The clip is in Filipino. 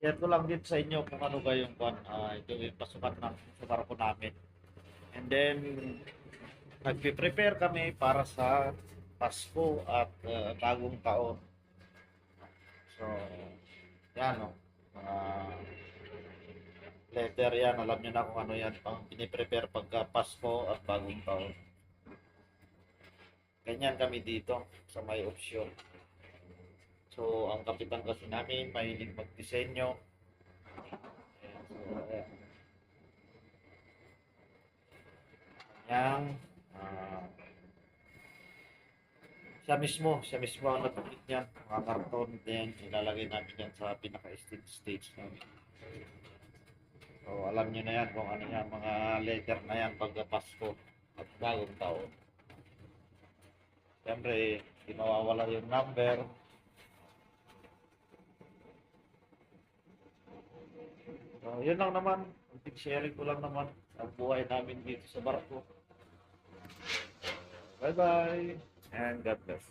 Yan ko lang din sa inyo kung ano ba yung ito yung pasukan ng sa barko namin. And then, nagpe-prepare kami para sa Pasko at bagong taon. So, yan o. Mga letter yan. Alam niyo na kung ano yan. Pang piniprepare pagka Pasko at bagong taon. Ganyan kami dito sa may option. So, ang kapitan kasi namin, mahilig magdisenyo. Ayan, so, ayan. Yang, ah, siya mismo ang nagpapit niyan. Mga karton din, ilalagay namin yan sa pinaka-stage namin. So, alam niyo na yan kung ano yan, mga letter na yan pagka Pasko at bagong taon. Siyempre, di mawawala yung number. So, yun lang naman. Kunting sharing ko lang naman ang buhay namin dito sa barko. Bye-bye and God bless.